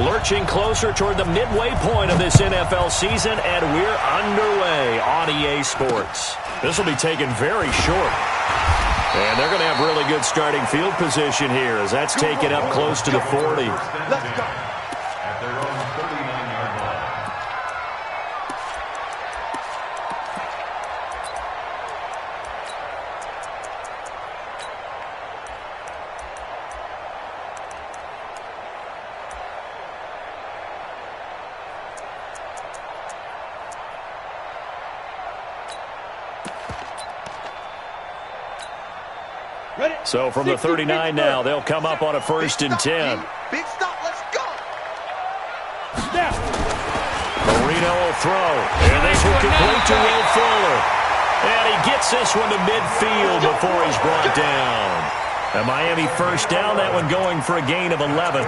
Lurching closer toward the midway point of this NFL season, and we're underway on EA Sports. This will be taken very short. And they're going to have really good starting field position here as that's taken up close to the 40. Let's go. At their own 39-yard line. So from the 39 now, they'll come up on a 1st and 10. Big stop, let's go. Marino will throw, and this will complete to Will Fuller. And he gets this one to midfield before he's brought down. A Miami first down, that one going for a gain of 11.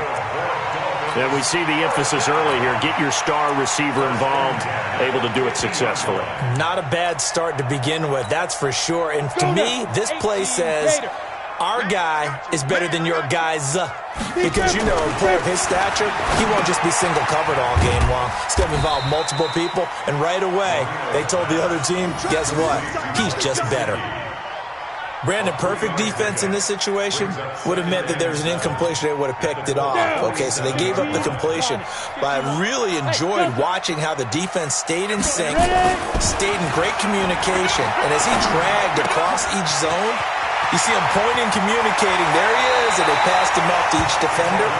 And we see the emphasis early here. Get your star receiver involved, able to do it successfully. Not a bad start to begin with, that's for sure. And to me, this play says our guy is better than your guy's. Because, you know, a player of his stature, he won't just be single covered all game long. It's going to involve multiple people. And right away, they told the other team, guess what? He's just better. Brandon, perfect defense in this situation would have meant that there was an incompletion. They would have picked it off. Okay, so they gave up the completion. But I really enjoyed watching how the defense stayed in sync, stayed in great communication. And as he dragged across each zone, you see him pointing, communicating. There he is, and they passed him up to each defender.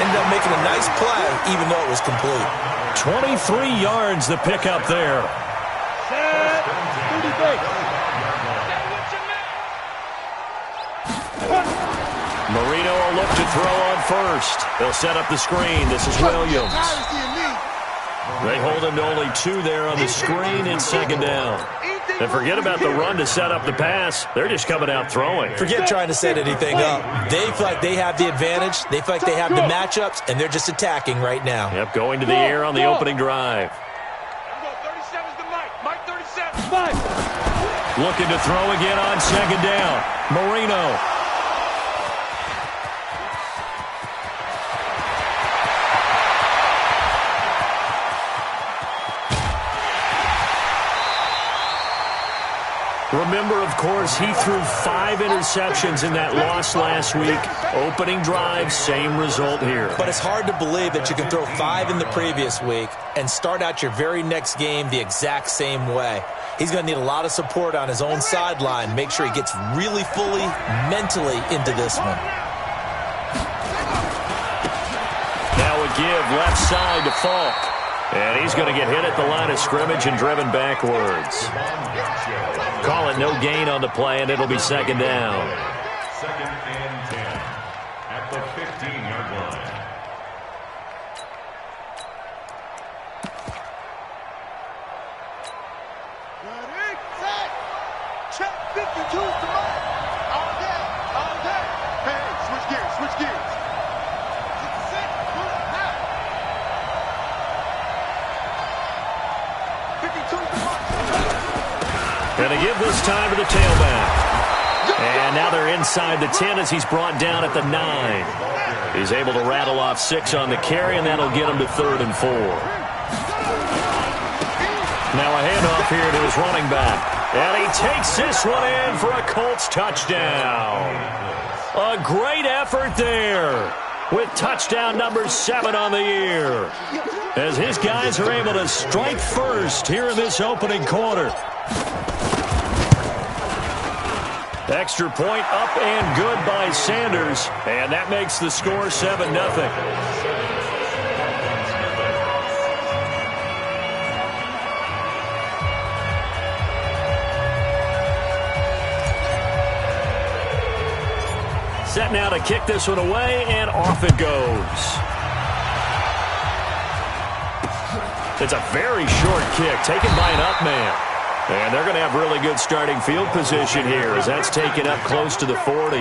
Ended up making a nice play, even though it was complete. 23 yards the pickup there. Marino will look to throw on first. They'll set up the screen. This is Williams. They hold him to only 2 there on the screen in 2nd down. And forget about the run to set up the pass. They're just coming out throwing. Forget trying to set anything up. They feel like they have the advantage. They feel like they have the matchups, and they're just attacking right now. Yep, going to the air on the opening drive. 37's the Mike 37. Looking to throw again on 2nd down. Marino. Remember, of course, he threw 5 interceptions in that loss last week. Opening drive, same result here. But it's hard to believe that you can throw 5 in the previous week and start out your very next game the exact same way. He's going to need a lot of support on his own sideline. Make sure he gets really fully, mentally into this one. Now a give left side to Falk. And he's going to get hit at the line of scrimmage and driven backwards. Call it no gain on the play, and it'll be 2nd down. 2nd and 10 at the 15-yard line. Check 52 to Mike. All day. Hey, switch gears. Going to give this time to the tailback. And now they're inside the 10 as he's brought down at the 9. He's able to rattle off 6 on the carry, and that'll get him to 3rd and 4. Now a handoff here to his running back. And he takes this one in for a Colts touchdown. A great effort there with touchdown number 7 on the year. As his guys are able to strike first here in this opening quarter. Extra point up and good by Sanders. And that makes the score 7-0. Set now to kick this one away, and off it goes. It's a very short kick taken by an up man. And they're going to have really good starting field position here as that's taken up close to the 40.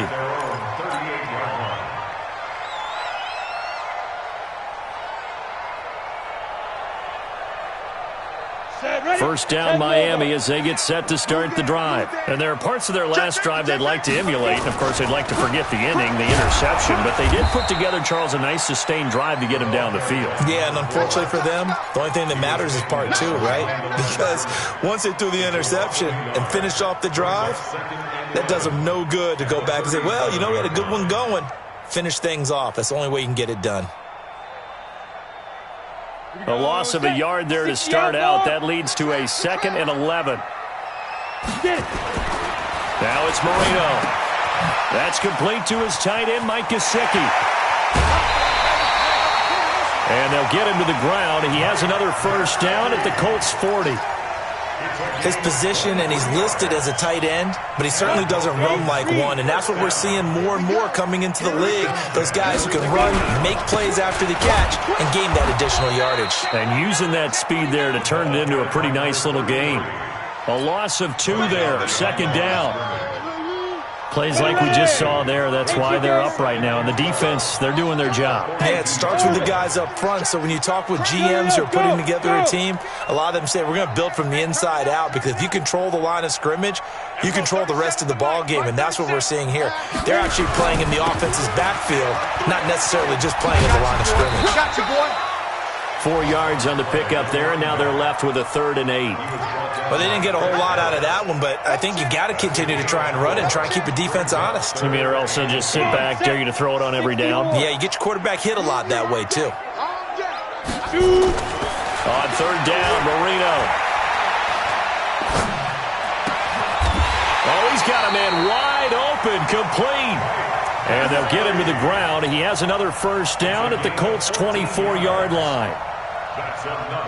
first down, Miami, as they get set to start the drive. And there are parts of their last drive they'd like to emulate. And, of course, they'd like to forget the ending, the interception. But they did put together, Charles, a nice sustained drive to get him down the field. Yeah, and unfortunately for them, the only thing that matters is part two, right? Because once they threw the interception and finished off the drive, that does them no good to go back and say, well, you know, we had a good one going. Finish things off. That's the only way you can get it done. A loss of a yard there to start out. That leads to a 2nd and 11. Now it's Marino. That's complete to his tight end, Mike Gesicki. And they'll get him to the ground. He has another first down at the Colts 40. His position, and he's listed as a tight end, but he certainly doesn't run like one, and that's what we're seeing more and more coming into the league. Those guys who can run, make plays after the catch, and gain that additional yardage. And using that speed there to turn it into a pretty nice little game. A loss of 2 there, 2nd down. Plays like we just saw there, that's why they're up right now. And the defense, they're doing their job. Yeah, it starts with the guys up front. So when you talk with GMs who are putting together a team, a lot of them say we're going to build from the inside out, because if you control the line of scrimmage, you control the rest of the ball game, and that's what we're seeing here. They're actually playing in the offense's backfield, not necessarily just playing in the line of scrimmage. Got you, boy. 4 yards on the pickup there, and now they're left with a 3rd and 8. Well, they didn't get a whole lot out of that one, but I think you got to continue to try and run and try and keep the defense honest. You mean, or else they'll just sit back, dare you to throw it on every down? Yeah, you get your quarterback hit a lot that way, too. On 3rd down, Marino. Oh, he's got a man wide open, complete. And they'll get him to the ground. He has another first down at the Colts' 24-yard line.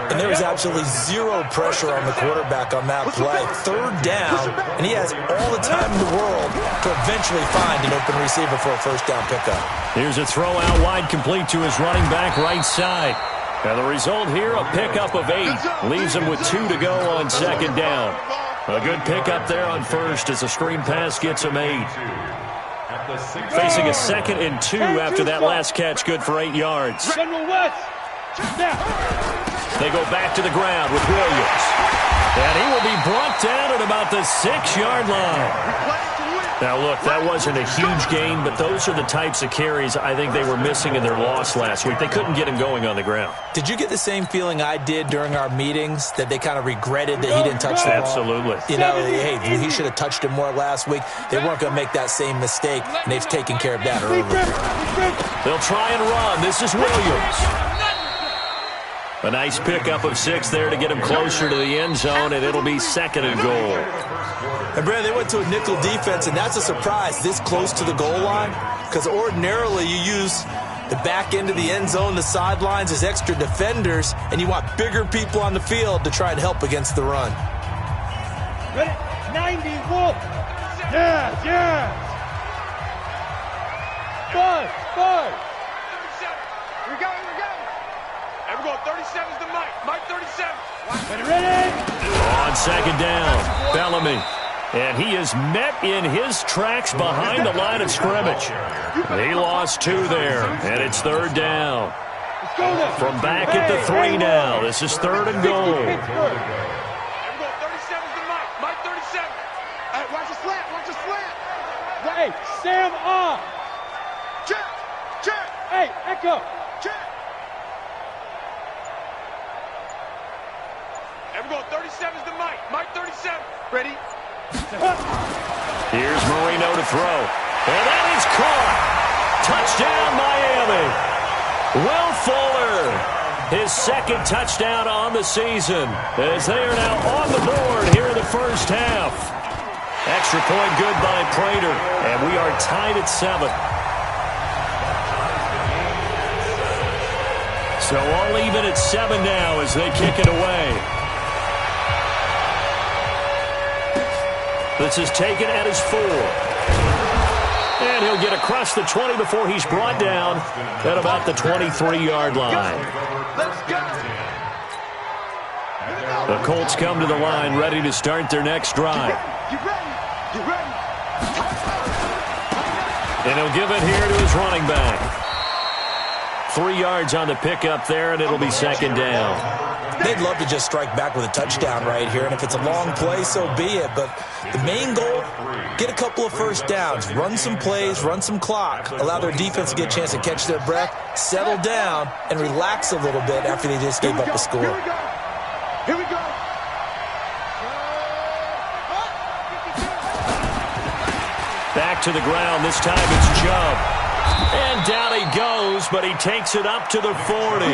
And there was absolutely zero pressure on the quarterback on that play. 3rd down, and he has all the time in the world to eventually find an open receiver for a first down pickup. Here's a throw out wide, complete to his running back right side. And the result here, a pickup of 8. Leaves him with 2 to go on 2nd down. A good pickup there on 1st as the screen pass gets him 8. Facing a 2nd and 2 after that last catch, good for 8 yards. They go back to the ground with Williams. And he will be brought down at about the 6-yard line. Now, look, that wasn't a huge gain, but those are the types of carries I think they were missing in their loss last week. They couldn't get him going on the ground. Did you get the same feeling I did during our meetings, that they kind of regretted that he didn't touch the ball? Absolutely. You know, hey, he should have touched it more last week. They weren't going to make that same mistake, and they've taken care of that early. They'll try and run. This is Williams. A nice pickup of 6 there to get him closer to the end zone, and it'll be 2nd and goal. And, Brad, they went to a nickel defense, and that's a surprise this close to the goal line, because ordinarily you use the back end of the end zone, the sidelines as extra defenders, and you want bigger people on the field to try and help against the run. Ready? 90, Wolf. Yes, yes. 5. Here we go. And we're going 37's to Mike. Mike 37. Ready? On 2nd down, Bellamy. And he is met in his tracks behind the line of scrimmage. He lost 2 there, and it's 3rd down. From back at the 3 now. This is 3rd and goal. And we're going 37's to Mike. Mike 37. Hey, watch the slant. Hey, Sam off. Check. Hey, Echo. Check. And we're going 37's to Mike. Mike 37. Ready? Here's Marino to throw. And that is caught. Touchdown, Miami. Will Fuller, his 2nd touchdown on the season, as they are now on the board here in the first half. Extra point good by Prater, and we are tied at 7. So all even at 7 now as they kick it away. This is taken at his 4. And he'll get across the 20 before he's brought down at about the 23-yard line. The Colts come to the line ready to start their next drive. And he'll give it here to his running back. 3 yards on the pickup there, and it'll be 2nd down. they'd love to just strike back with a touchdown right here, and if it's a long play, so be it. But the main goal, get a couple of first downs, run some plays, run some clock, allow their defense to get a chance to catch their breath, settle down, and relax a little bit after they just gave up a score. Here we go. Back to the ground. This time it's Chubb. And down he goes, but he takes it up to the 40.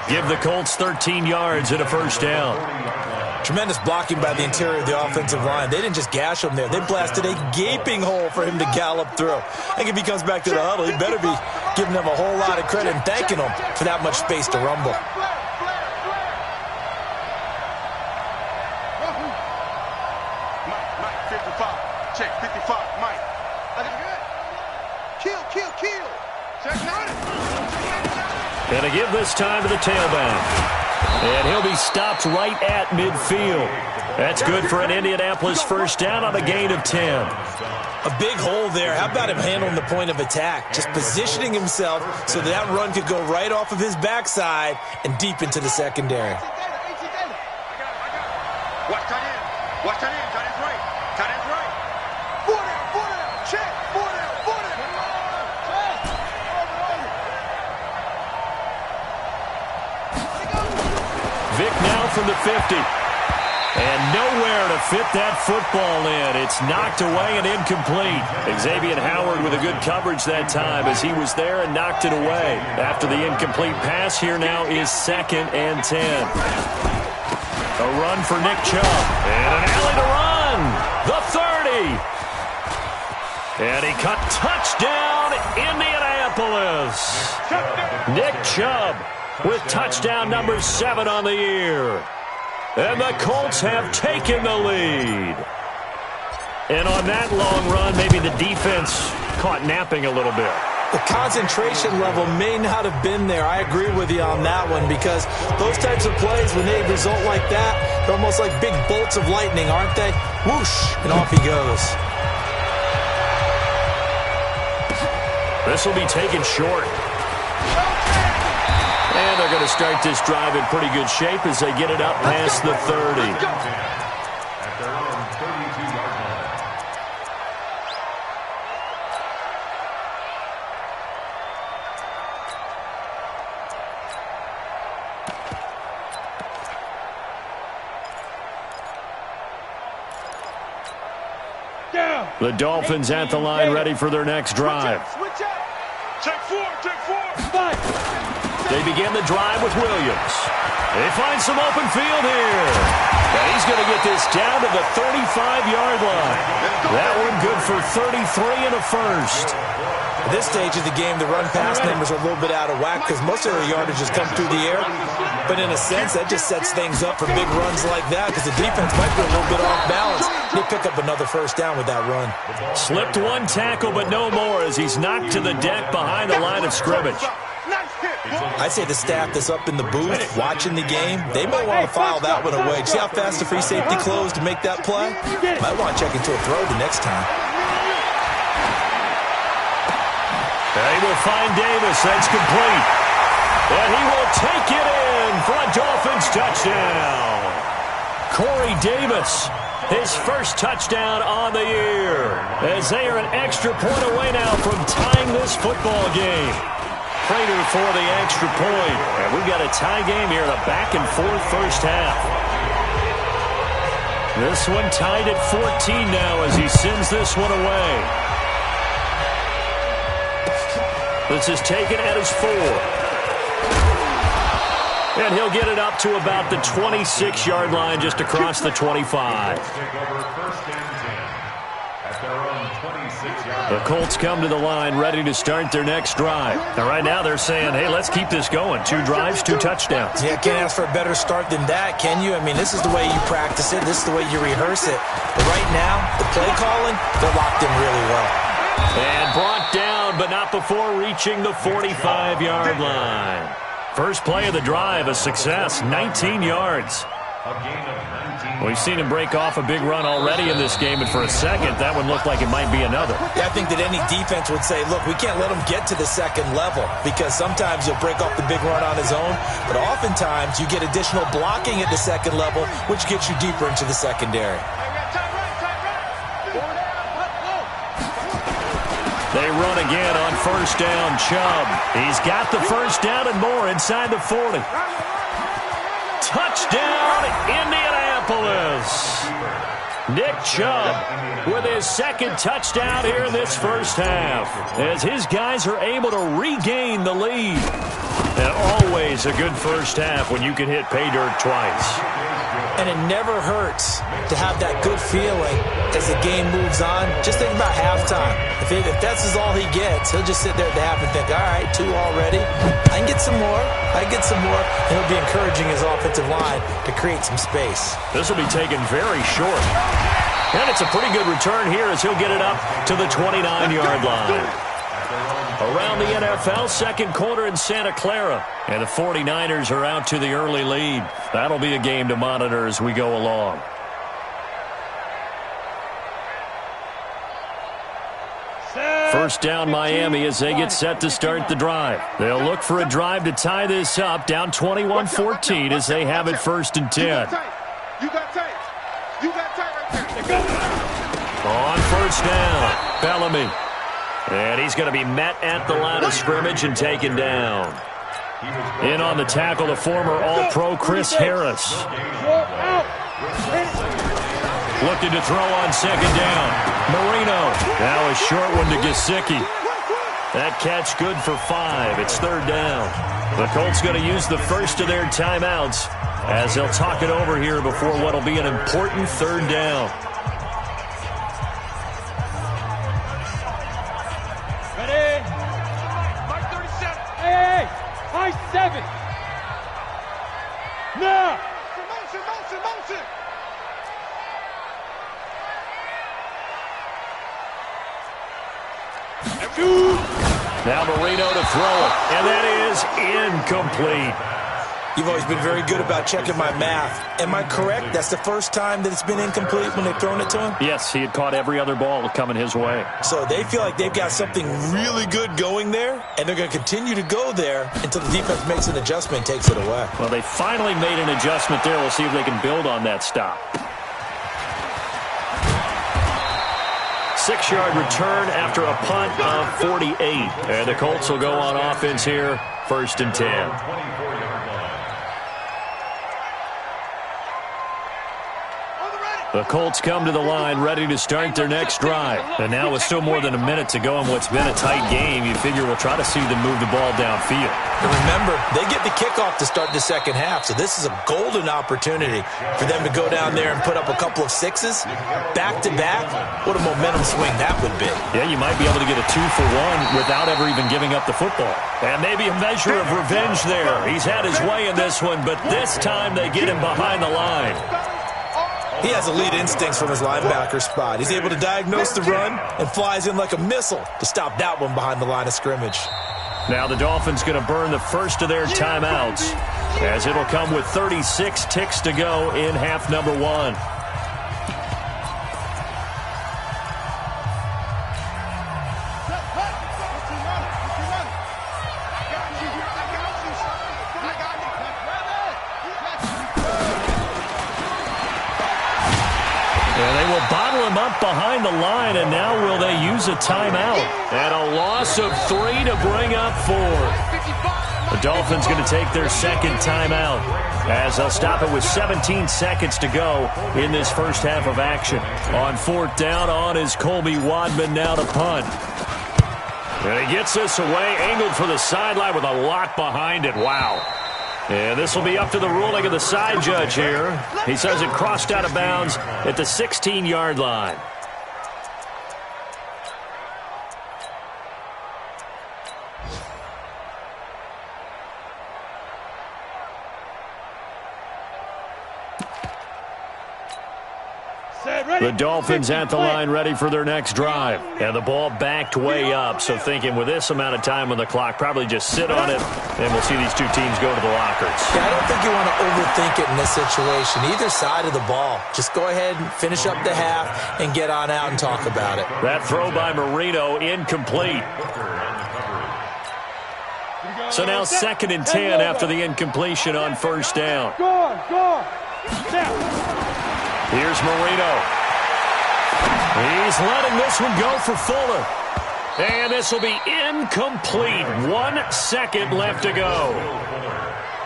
Give the Colts 13 yards and a first down. Tremendous blocking by the interior of the offensive line. They didn't just gash him there. They blasted a gaping hole for him to gallop through. I think if he comes back to the huddle, he better be giving them a whole lot of credit and thanking them for that much space to rumble. Mike, 55. Check, 55, Mike. Kill. Check 90. And to give this time to the tailback. And he'll be stopped right at midfield. That's good for an Indianapolis first down on a gain of 10. A big hole there. How about him handling the point of attack? Just positioning himself so that run could go right off of his backside and deep into the secondary. Watch tight end. Tight end's right. Four down. Check. Four down. Vick now from the 50. And nowhere to fit that football in. It's knocked away and incomplete. Xavier Howard with a good coverage that time as he was there and knocked it away. After the incomplete pass, here now is 2nd and 10. A run for Nick Chubb. And an alley to run. The 30. And he cut touchdown, Indianapolis. Nick Chubb with touchdown number 7 on the year. And the Colts have taken the lead. And on that long run, maybe the defense caught napping a little bit. The concentration level may not have been there. I agree with you on that one because those types of plays, when they result like that, they're almost like big bolts of lightning, aren't they? Whoosh, and off he goes. This will be taken short. And they're going to start this drive in pretty good shape as they get it up past the 30. At their own 32-yard line. The Dolphins at the line ready for their next drive. Check four. They begin the drive with Williams. They find some open field here. And he's going to get this down to the 35-yard line. That one good for 33 and a first. At this stage of the game, the run-pass numbers are a little bit out of whack because most of their yardage has come through the air. But in a sense, that just sets things up for big runs like that because the defense might be a little bit off balance. They pick up another first down with that run. Slipped one tackle, but no more as he's knocked to the deck behind the line of scrimmage. I'd say the staff that's up in the booth watching the game, they may want to file that one away. See how fast the free safety closed to make that play? Might want to check into a throw the next time. They will find Davis. That's complete. And he will take it in for a Dolphins touchdown. Corey Davis, his first touchdown on the year. As they are an extra point away now from tying this football game. Prater for the extra point. And we've got a tie game here in a back-and-forth first half. This one tied at 14 now as he sends this one away. This is taken at his 4. And he'll get it up to about the 26-yard line just across the 25. The Colts come to the line ready to start their next drive. And right now they're saying, hey, let's keep this going. 2 drives, 2 touchdowns. Yeah, can't ask for a better start than that, can you? I mean, this is the way you practice it. This is the way you rehearse it. But right now, the play calling, they're locked in really well. And brought down, but not before reaching the 45-yard line. First play of the drive, a success, 19 yards. A gain of 19. We've seen him break off a big run already in this game, and for a second, that one looked like it might be another. Yeah, I think that any defense would say, look, we can't let him get to the second level because sometimes he'll break off the big run on his own, but oftentimes you get additional blocking at the second level, which gets you deeper into the secondary. They run again on first down. Chubb. He's got the first down and more inside the 40. Touchdown, Indianapolis. Nick Chubb with his second touchdown here in this first half as his guys are able to regain the lead. And always a good first half when you can hit pay dirt twice. And it never hurts to have that good feeling as the game moves on. Just think about halftime. If that's all he gets, he'll just sit there at the half and think, all right, 2 already. I can get some more. I can get some more. And he'll be encouraging his offensive line to create some space. This will be taken very short. And it's a pretty good return here as he'll get it up to the 29-yard line. Around the NFL, second quarter in Santa Clara. And the 49ers are out to the early lead. That'll be a game to monitor as we go along. First down Miami as they get set to start the drive. They'll look for a drive to tie this up, down 21-14 as they have it first and 10. You got tape. You got tape right there. On first down, Bellamy. And he's going to be met at the line of scrimmage and taken down. In on the tackle, the former All-Pro Chris Harris. Looking to throw on second down. Marino. Now a short one to Gesicki. That catch good for 5. It's third down. The Colts going to use the first of their timeouts as they'll talk it over here before what will be an important third down. High 7. Now. Motion. Now Marino to throw it, and that is incomplete. You've always been very good about checking my math. Am I correct? That's the first time that it's been incomplete when they've thrown it to him? Yes, he had caught every other ball coming his way. So they feel like they've got something really good going there, and they're going to continue to go there until the defense makes an adjustment and takes it away. Well, they finally made an adjustment there. We'll see if they can build on that stop. 6-yard return after a punt of 48. And the Colts will go on offense here, first and 10. The Colts come to the line ready to start their next drive. And now with still more than a minute to go in what's been a tight game, you figure we'll try to see them move the ball downfield. And remember, they get the kickoff to start the second half, so this is a golden opportunity for them to go down there and put up a couple of 6s back-to-back. What a momentum swing that would be. Yeah, you might be able to get a 2-for-1 without ever even giving up the football. And maybe a measure of revenge there. He's had his way in this one, but this time they get him behind the line. He has elite instincts from his linebacker spot. He's able to diagnose the run and flies in like a missile to stop that one behind the line of scrimmage. Now the Dolphins going to burn the first of their timeouts as it'll come with 36 ticks to go in half number 1. Up behind the line, and now will they use a timeout? And a loss of 3 to bring up 4. The Dolphins going to take their second timeout as they'll stop it with 17 seconds to go in this first half of action. On fourth down, on is Colby Wadman now to punt. And he gets this away, angled for the sideline with a lot behind it. Wow. And this will be up to the ruling of the side judge here. He says it crossed out of bounds at the 16-yard line. Set, ready. The Dolphins at the line ready for their next drive. And the ball backed way up, so thinking with this amount of time on the clock, probably just sit on it, and we'll see these two teams go to the lockers. Yeah, I don't think you want to overthink it in this situation. Either side of the ball. Just go ahead and finish up the half and get on out and talk about it. That throw by Marino incomplete. So now 2nd and 10 after the incompletion on first down. Here's Marino. He's letting this one go for Fuller. And this will be incomplete. 1 second left to go.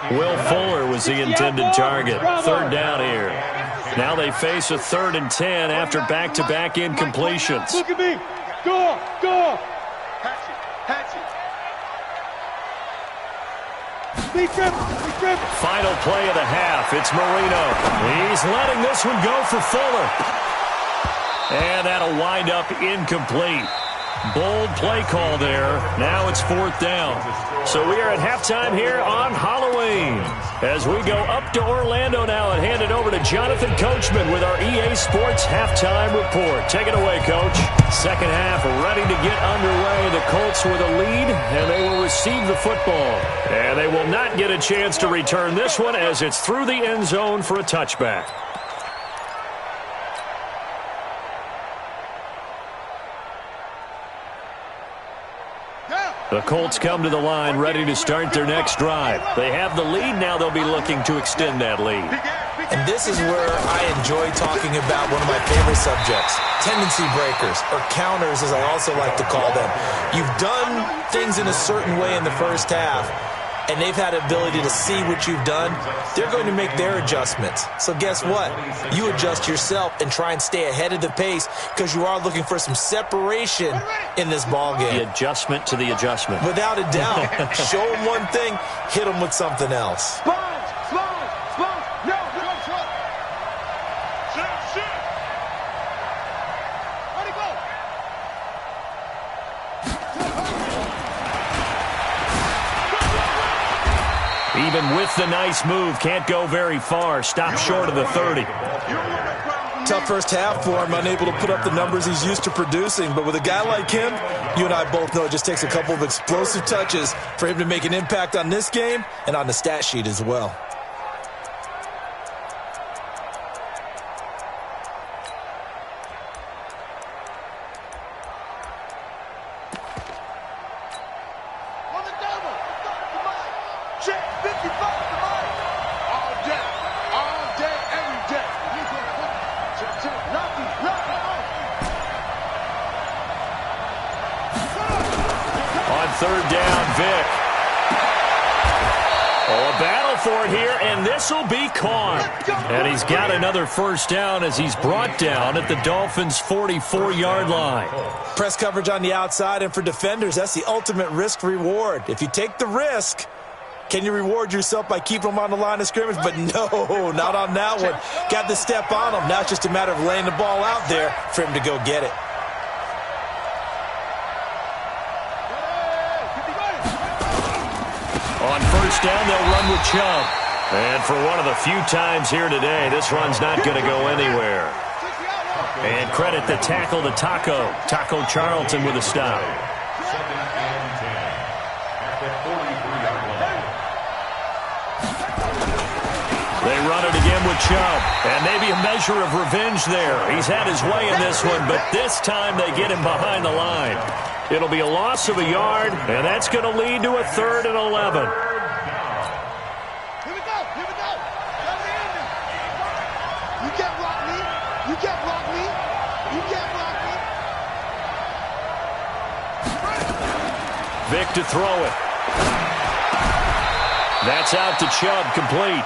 Will Fuller was the intended target. 3rd down here. Now they face a 3rd and 10 after back-to-back incompletions. Look at me. Go. Patch it. Final play of the half. It's Marino. He's letting this one go for Fuller. And that'll wind up incomplete. Bold play call there. Now it's 4th down. So we are at halftime here on Halloween. As we go up to Orlando now and hand it over to Jonathan Coachman with our EA Sports Halftime Report. Take it away, Coach. Second half ready to get underway. The Colts with a lead, and they will receive the football. And they will not get a chance to return this one as it's through the end zone for a touchback. The Colts come to the line ready to start their next drive. They have the lead. Now they'll be looking to extend that lead. And this is where I enjoy talking about one of my favorite subjects, tendency breakers, or counters as I also like to call them. You've done things in a certain way in the first half, and they've had the ability to see what you've done. They're going to make their adjustments. So guess what? You adjust yourself and try and stay ahead of the pace because you are looking for some separation in this ball game. The adjustment to the adjustment. Without a doubt. Show them one thing, hit them with something else. Even with the nice move, can't go very far. Stop short of the 30. Tough first half for him, unable to put up the numbers he's used to producing. But with a guy like him, you and I both know it just takes a couple of explosive touches for him to make an impact on this game and on the stat sheet as well. Third down, Vic. Oh, a battle for it here, and this will be caught. And he's got another first down as he's brought down at the Dolphins' 44-yard line. Press coverage on the outside, and for defenders, that's the ultimate risk-reward. If you take the risk, can you reward yourself by keeping them on the line of scrimmage? But no, not on that one. Got the step on him. Now it's just a matter of laying the ball out there for him to go get it. On first down, they'll run with Chubb. And for one of the few times here today, this run's not going to go anywhere. And credit the tackle to Taco Charlton with a stop. They run it again with Chubb. And maybe a measure of revenge there. He's had his way in this one, but this time they get him behind the line. It'll be a loss of a yard, and that's going to lead to a 3rd and 11. Here we go. You can't block me. You can't block me. Vic to throw it. That's out to Chubb, complete.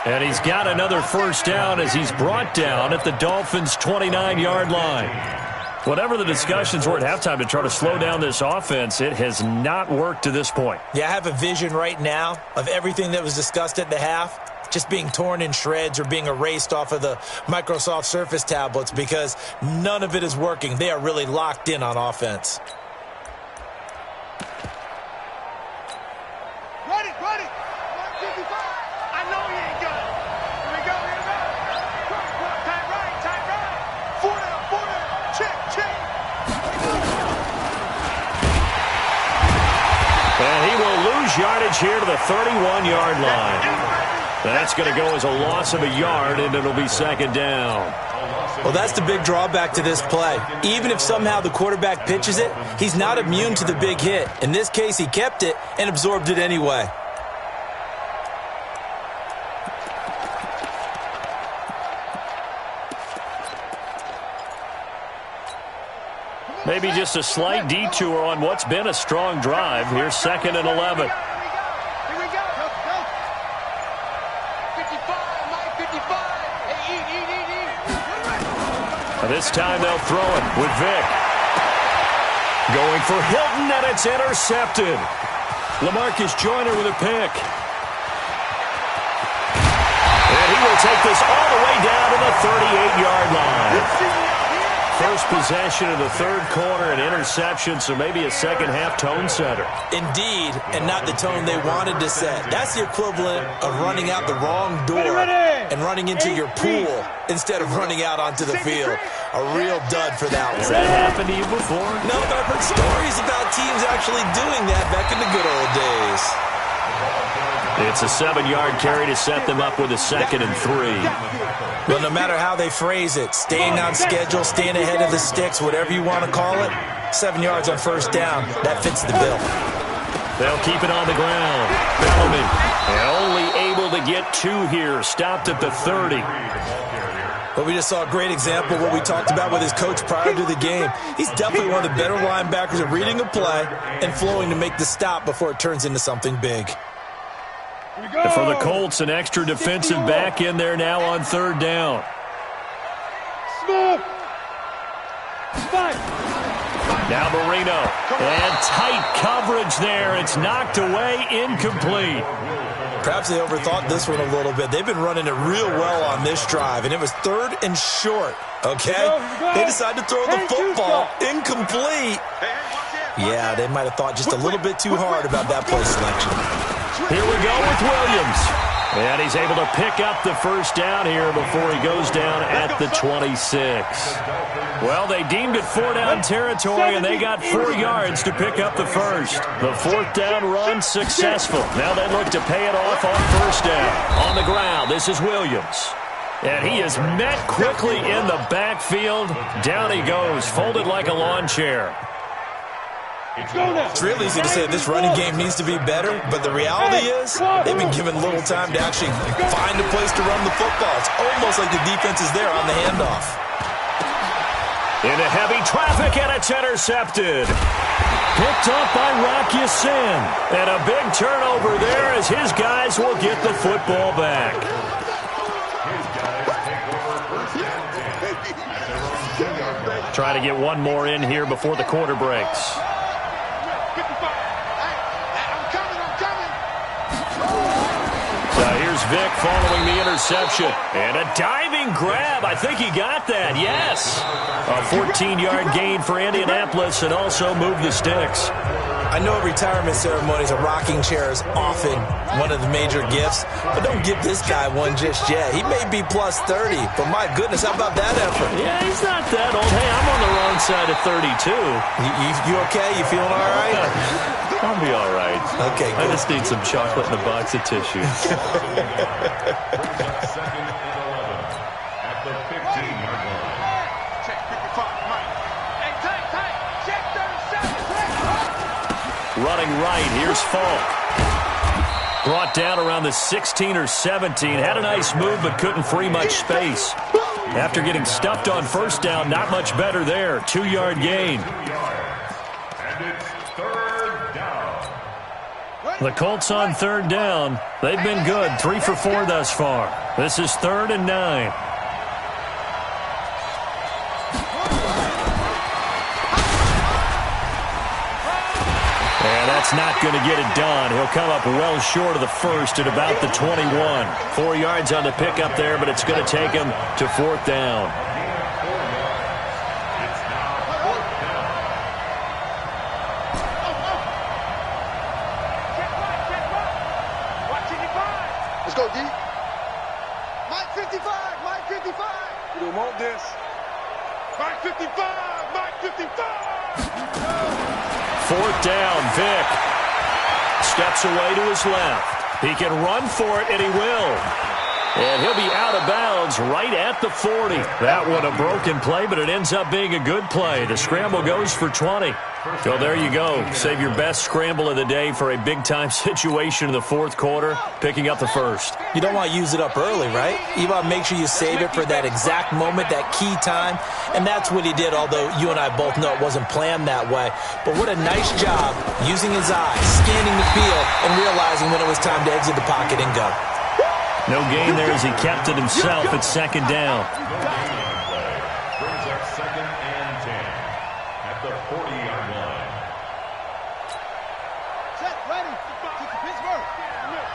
And he's got another first down as he's brought down at the Dolphins' 29-yard line. Whatever the discussions were at halftime to try to slow down this offense, it has not worked to this point. Yeah, I have a vision right now of everything that was discussed at the half just being torn in shreds or being erased off of the Microsoft Surface tablets because none of it is working. They are really locked in on offense. Ready. 155. I know he ain't got it. Here we go. Time right. 40. lose yardage here to the 31-yard line. That's going to go as a loss of a yard, and it'll be second down. Well, that's the big drawback to this play. Even if somehow the quarterback pitches it, he's not immune to the big hit. In this case, he kept it and absorbed it anyway. Maybe just a slight detour on what's been a strong drive. Here's 2nd and 11. Here we go. Go. 55, Mike, 55. Hey, eat. This time they'll throw it with Vick. Going for Hilton, and it's intercepted. LaMarcus Joyner with a pick. And he will take this all the way down to the 38-yard line. First possession of the third quarter, an interception, so maybe a second-half tone setter. Indeed, and not the tone they wanted to set. That's the equivalent of running out the wrong door and running into your pool instead of running out onto the field. A real dud for that one. Has that happened to you before? No, but I've heard stories about teams actually doing that back in the good old days. It's a 7-yard carry to set them up with a 2nd and 3. Well, no matter how they phrase it, staying on schedule, staying ahead of the sticks, whatever you want to call it, 7 yards on first down, that fits the bill. They'll keep it on the ground. Bellamy, and only able to get 2 here, stopped at the 30. But we just saw a great example of what we talked about with his coach prior to the game. He's definitely one of the better linebackers at reading a play and flowing to make the stop before it turns into something big. For the Colts, an extra defensive back in there now on 3rd down. Smoke. Spike. Now Marino. And tight coverage there. It's knocked away, incomplete. Perhaps they overthought this one a little bit. They've been running it real well on this drive, and it was 3rd and short, okay? They decided to throw the football. Incomplete. Yeah, they might have thought just a little bit too hard about that play selection. Here we go with Williams. And he's able to pick up the first down here before he goes down at the 26. Well, they deemed it 4-down territory, and they got 4 yards to pick up the first. The 4th down run successful. Now they look to pay it off on first down. On the ground, this is Williams. And he is met quickly in the backfield. Down he goes, folded like a lawn chair. It's real easy to say this running game needs to be better, but the reality is they've been given little time to actually find a place to run the football. It's almost like the defense is there on the handoff. Into heavy traffic, and it's intercepted. Picked up by Rocky Sin. And a big turnover there as his guys will get the football back. Try to get one more in here before the quarter breaks. Here's Vick following the interception. And a diving grab. I think he got that. Yes. A 14-yard gain for Indianapolis and also move the sticks. I know at retirement ceremonies a rocking chair is often one of the major gifts, but don't give this guy one just yet. He may be plus 30, but my goodness, how about that effort? Yeah, he's not that old. Hey, I'm on the wrong side of 32. You okay? You feeling all right? I'll be all right. Okay, I good. just need some chocolate and a box of tissues. At the 15-yard line. Check 55, Mike. Hey, tight. Check 37. Running right, here's Falk. Brought down around the 16 or 17. Had a nice move, but couldn't free much space. After getting stuffed on first down, not much better there. 2-yard gain. And it's 3rd down. The Colts on 3rd down. They've been good. 3 for 4 thus far. This is 3rd and 9. And that's not going to get it done. He'll come up well short of the first at about the 21. 4 yards on the pickup there, but it's going to take him to 4th down. It's now 4th down. Let's go, D. Mike 55. We don't want this. Mike 55. 4th down, Vick. Steps away to his left. He can run for it, and he will. And he'll be out of bounds right at the 40. That one a broken play, but it ends up being a good play. The scramble goes for 20. So there you go. Save your best scramble of the day for a big-time situation in the fourth quarter, picking up the first. You don't want to use it up early, right? You want to make sure you save it for that exact moment, that key time. And that's what he did, although you and I both know it wasn't planned that way. But what a nice job using his eyes, scanning the field, and realizing when it was time to exit the pocket and go. No gain there as he kept it himself at second down. Brings up 2nd and 10 at the 40-yard line. Set, ready. Kick to Pittsburgh.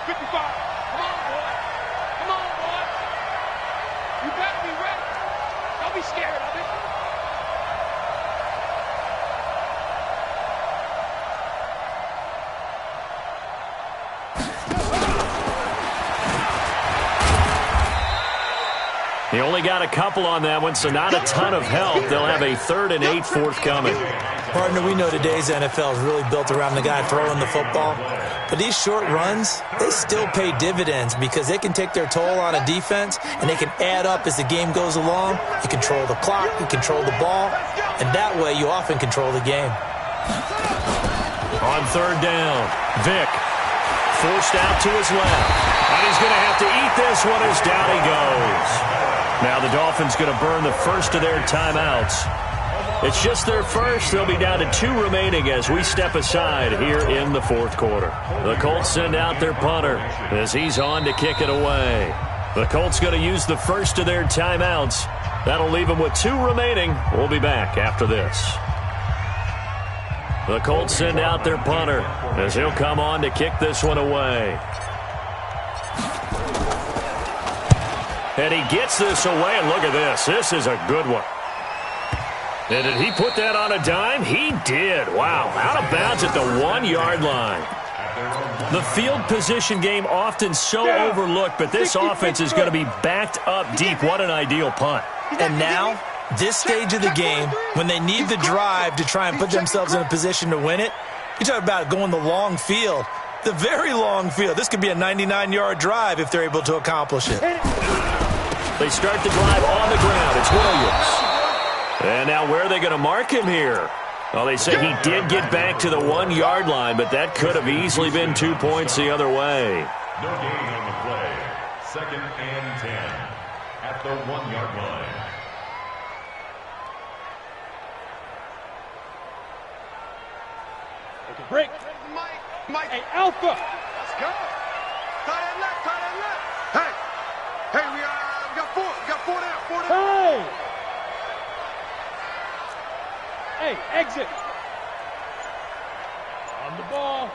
55. Come on, boy. Come on, boy. You better be ready. Don't be scared of it. He only got a couple on that one, so not a ton of help. They'll have a 3rd and 8 forthcoming. Partner, we know today's NFL is really built around the guy throwing the football. But these short runs, they still pay dividends because they can take their toll on a defense, and they can add up as the game goes along. You control the clock, you control the ball, and that way you often control the game. On 3rd down, Vick forced out to his left. And he's going to have to eat this one as down he goes. Now the Dolphins going to burn the first of their timeouts. It's just their first. They'll be down to 2 remaining as we step aside here in the fourth quarter. The Colts send out their punter as he's on to kick it away. The Colts going to use the first of their timeouts. That'll leave them with 2 remaining. We'll be back after this. The Colts send out their punter as he'll come on to kick this one away. And he gets this away, and look at this. This is a good one. And did he put that on a dime? He did. Wow, out of bounds at the 1-yard line. The field position game often so overlooked, but this offense is going to be backed up deep. What an ideal punt. And now, this stage of the game, when they need the drive to try and put themselves in a position to win it, you talk about going the long field, the very long field. This could be a 99-yard drive if they're able to accomplish it. They start the drive on the ground. It's Williams. And now where are they going to mark him here? Well, they say he did get back to the 1-yard line, but that could have easily been 2 points the other way. No gain on the play. 2nd and 10 at the 1-yard line. Okay, break. Mike. Hey, Alpha. Let's go. Tie that left. Hey, we got 4. We got 4 down. 4 down. Hey. Hey, exit. On the ball.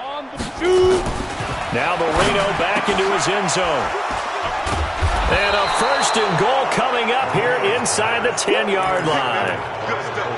On the shoot. Now Marino back into his end zone. And a 1st and goal coming up here inside the 10-yard line.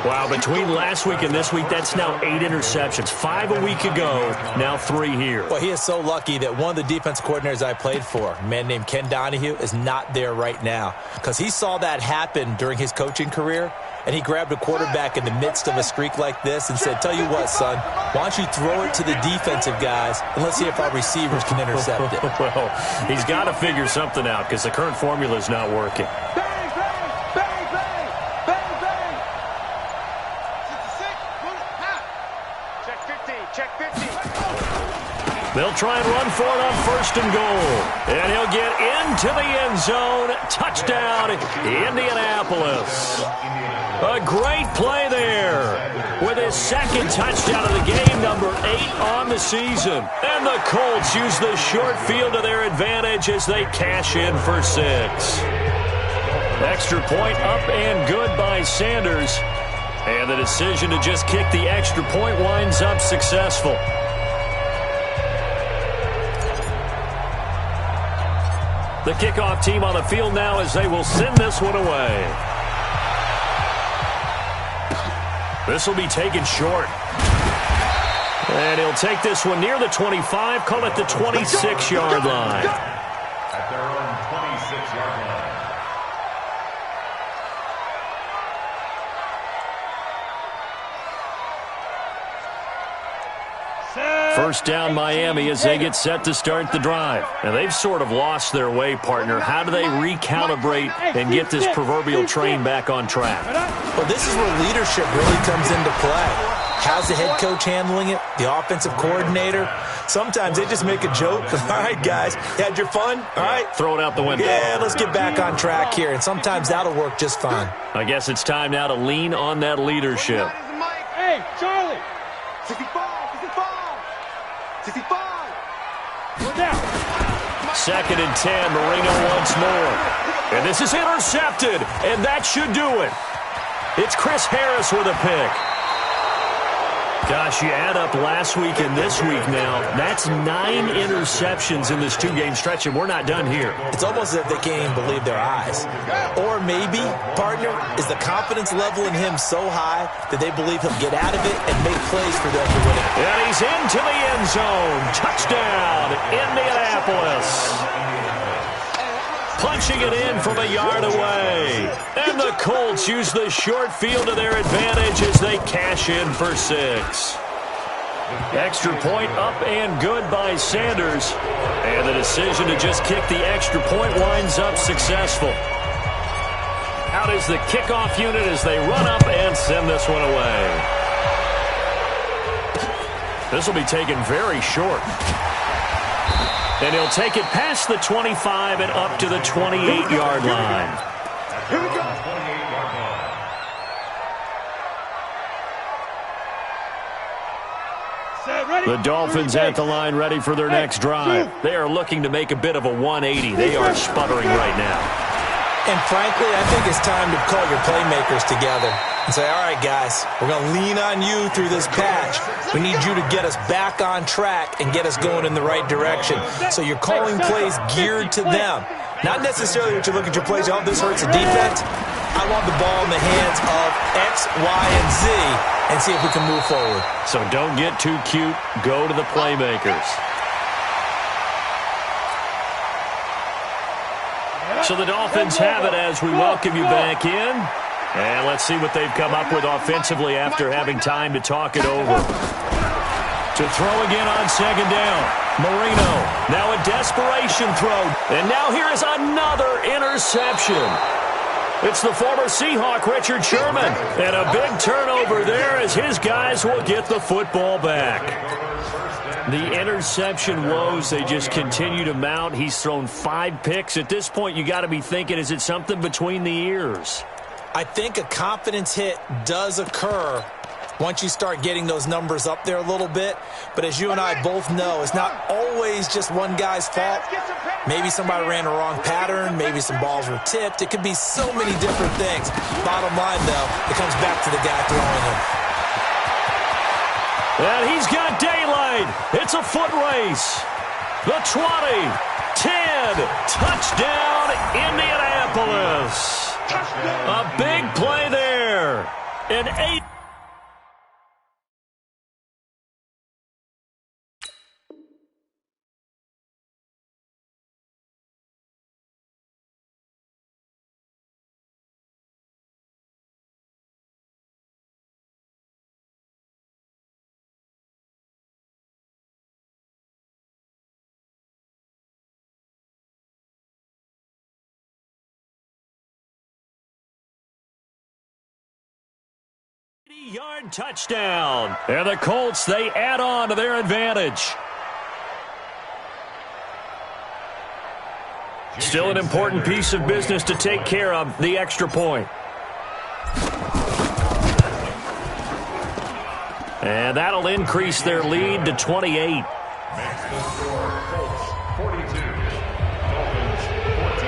Wow, between last week and this week, that's now 8 interceptions. 5 a week ago, now 3 here. Well, he is so lucky that one of the defense coordinators I played for, a man named Ken Donahue, is not there right now. Because he saw that happen during his coaching career, and he grabbed a quarterback in the midst of a streak like this and said, tell you what, son, why don't you throw it to the defensive guys, and let's see if our receivers can intercept it. Well, he's got to figure something out because the current formula is not working. Bang, bang, bang, bang, bang, bang. 66, put it, half. Check 15, check 15. They'll try and run for it on 1st and goal. And he'll get into the end zone. Touchdown, Indianapolis. A great play there with his 2nd touchdown of the game, number 8 on the season. And the Colts use the short field to their advantage as they cash in for 6. Extra point up and good by Sanders. And the decision to just kick the extra point winds up successful. The kickoff team on the field now as they will send this one away. This will be taken short. And he'll take this one near the 25, call it the 26-yard line. At their own 26-yard line. First down Miami as they get set to start the drive. And they've sort of lost their way, partner. How do they recalibrate and get this proverbial train back on track? Well, this is where leadership really comes into play. How's the head coach handling it? The offensive coordinator? Sometimes they just make a joke. All right, guys, you had your fun? All right. Throw it out the window. Yeah, let's get back on track here. And sometimes that'll work just fine. I guess it's time now to lean on that leadership. Hey, Charlie. 65, 65. Go down. Second and 10, Marino once more. And this is intercepted, and that should do it. It's Chris Harris with a pick. Gosh, you add up last week and this week now, that's 9 interceptions in this 2-game stretch, and we're not done here. It's almost as if they can't even believe their eyes. Or maybe, partner, is the confidence level in him so high that they believe he'll get out of it and make plays for them to win it. And he's into the end zone. Touchdown, Indianapolis. Punching it in from a yard away. And the Colts use the short field to their advantage as they cash in for 6. Extra point up and good by Sanders. And the decision to just kick the extra point winds up successful. Out is the kickoff unit as they run up and send this one away. This will be taken very short. And he'll take it past the 25 and up to the 28-yard line. Here we go. The Dolphins at the line ready for their next drive. They are looking to make a bit of a 180. They are sputtering right now. And frankly, I think it's time to call your playmakers together and say, all right, guys, we're going to lean on you through this patch. We need you to get us back on track and get us going in the right direction. So you're calling plays geared to them. Not necessarily that you look at your plays, oh, this hurts the defense. I want the ball in the hands of X, Y, and Z and see if we can move forward. So don't get too cute. Go to the playmakers. So the Dolphins have it as we welcome you back in. And let's see what they've come up with offensively after having time to talk it over. To throw again on second down. Marino, now a desperation throw. And now here is another interception. It's the former Seahawk, Richard Sherman. And a big turnover there as his guys will get the football back. The interception woes, they just continue to mount. He's thrown 5 picks. At this point, you got to be thinking, is it something between the ears? I think a confidence hit does occur once you start getting those numbers up there a little bit. But as you and I both know, it's not always just one guy's fault. Maybe somebody ran a wrong pattern. Maybe some balls were tipped. It could be so many different things. Bottom line, though, it comes back to the guy throwing it. And he's got daylight. It's a foot race. The 20, 10, touchdown, Indianapolis. A big play there. An 8. Yard touchdown. And the Colts, they add on to their advantage. Still an important piece of business to take care of, the extra point. And that'll increase their lead to 28. Colts 42, Dolphins 14.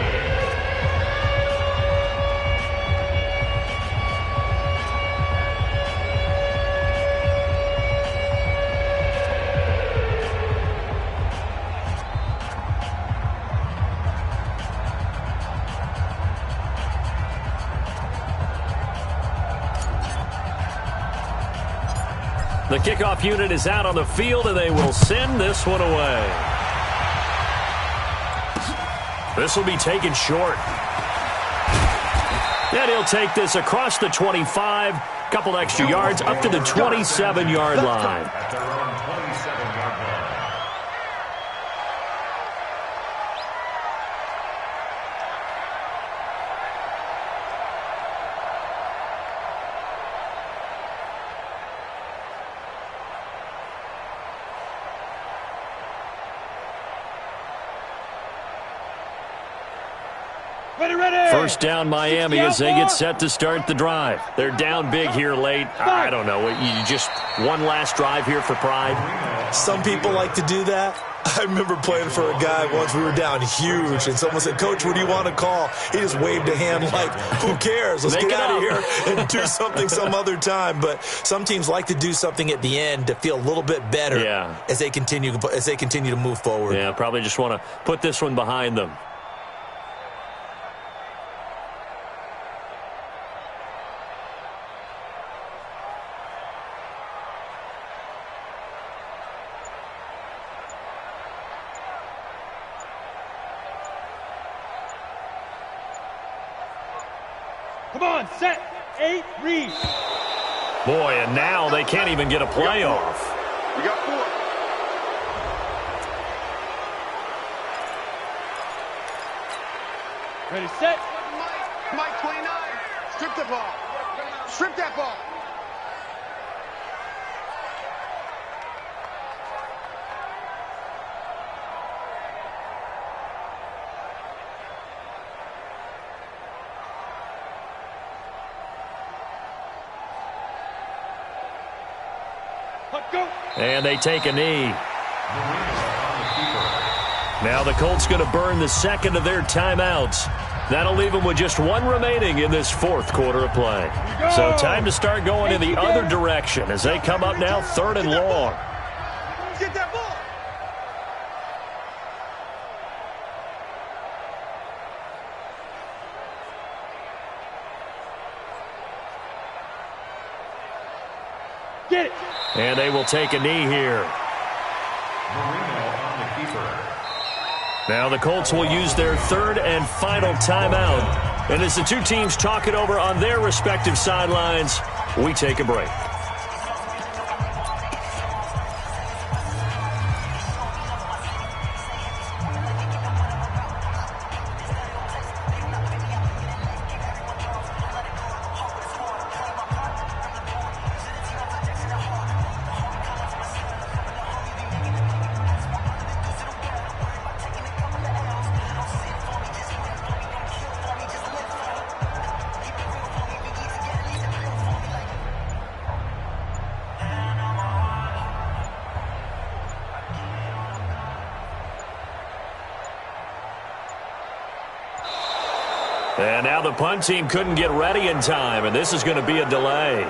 The kickoff unit is out on the field, and they will send this one away. This will be taken short. And he'll take this across the 25, couple extra yards, up to the 27-yard line. At their own 27-yard line. First down Miami as they get set to start the drive. They're down big here late. I don't know. You just one last drive here for pride. Some people like to do that. I remember playing for a guy once. We were down huge, and someone said, "Coach, what do you want to call?" He just waved a hand like, who cares? Let's get out of here and do something some other time. But some teams like to do something at the end to feel a little bit better as they continue to move forward. Yeah, probably just want to put this one behind them. Come on, set, 8, read. Boy, and now they can't even get a play off. We got 4. Ready, set. Mike 29. Strip the ball. Strip that ball. Go. And they take a knee. Now the Colts going to burn the second of their timeouts. That'll leave them with just one remaining in this fourth quarter of play. So time to start going in the other direction as they come up now 3rd and long. Get that ball. Get it. And they will take a knee here. Now the Colts will use their 3rd and final timeout. And as the two teams talk it over on their respective sidelines, we take a break. And now the punt team couldn't get ready in time, and this is going to be a delay.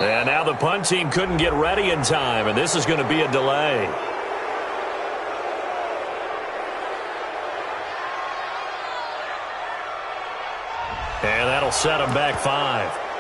And now the punt team couldn't get ready in time, and this is going to be a delay. And that'll set them back 5.